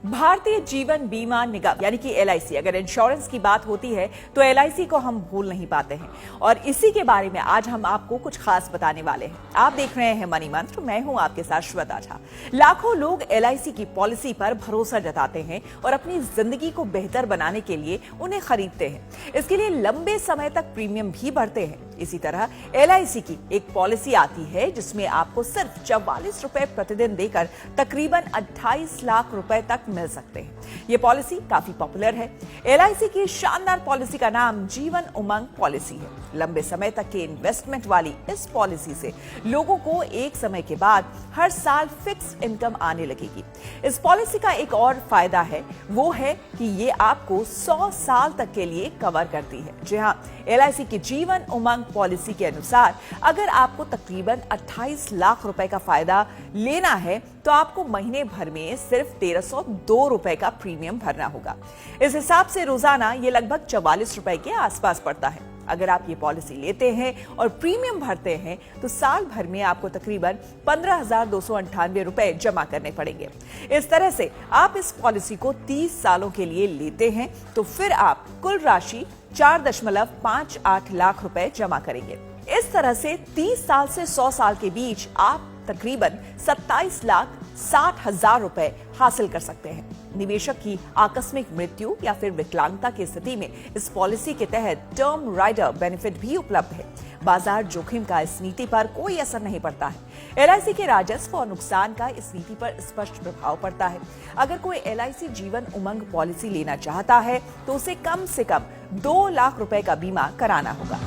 भारतीय जीवन बीमा निगम यानी कि LIC, अगर इंश्योरेंस की बात होती है तो LIC को हम भूल नहीं पाते हैं और इसी के बारे में आज हम आपको कुछ खास बताने वाले हैं। आप देख रहे हैं मनी मंत्र, मैं हूं आपके साथ श्वेता झा। लाखों लोग LIC की पॉलिसी पर भरोसा जताते हैं और अपनी जिंदगी को बेहतर बनाने के लिए उन्हें खरीदते हैं। इसके लिए लंबे समय तक प्रीमियम भी भरते हैं। इसी तरह LIC की एक पॉलिसी आती है जिसमें आपको सिर्फ 44 रुपए प्रतिदिन देकर तकरीबन 28 लाख रुपए तक मिल सकते हैं। ये पॉलिसी काफी पॉपुलर है। LIC की शानदार पॉलिसी का नाम जीवन उमंग पॉलिसी है। लंबे समय तक के इन्वेस्टमेंट वाली इस पॉलिसी से लोगों को एक समय के बाद हर साल फिक्स्ड इनकम आने लगेगी। इस पॉलिसी का एक और फायदा है, वो है कि ये आपको 100 साल तक के लिए कवर करती है। जी हाँ, LIC की जीवन उमंग पॉलिसी के अनुसार अगर आपको तकरीबन 28 लाख रुपए का फायदा लेना है तो आपको महीने भर में सिर्फ 1302 रुपए का प्रीमियम भरना होगा। इस हिसाब से रोजाना ये लगभग 44 रुपए के आसपास पड़ता है। अगर आप ये पॉलिसी लेते हैं और प्रीमियम भरते हैं तो साल भर में आपको तकरीबन 15,298 रुपए जमा करने पड़ेंगे। इस तरह से आप इस पॉलिसी को 30 सालों के लिए लेते हैं तो फिर आप कुल राशि 4.58 लाख रुपए जमा करेंगे। इस तरह से 30 साल से 100 साल के बीच आप तकरीबन 27,60,000 रुपए हासिल कर सकते हैं। निवेशक की आकस्मिक मृत्यु या फिर विकलांगता की स्थिति में इस पॉलिसी के तहत टर्म राइडर बेनिफिट भी उपलब्ध है। बाजार जोखिम का इस नीति पर कोई असर नहीं पड़ता है। LIC के राजस्व और नुकसान का इस नीति पर स्पष्ट प्रभाव पड़ता है। अगर कोई LIC जीवन उमंग पॉलिसी लेना चाहता है तो उसे कम से कम 2 लाख रुपए का बीमा कराना होगा।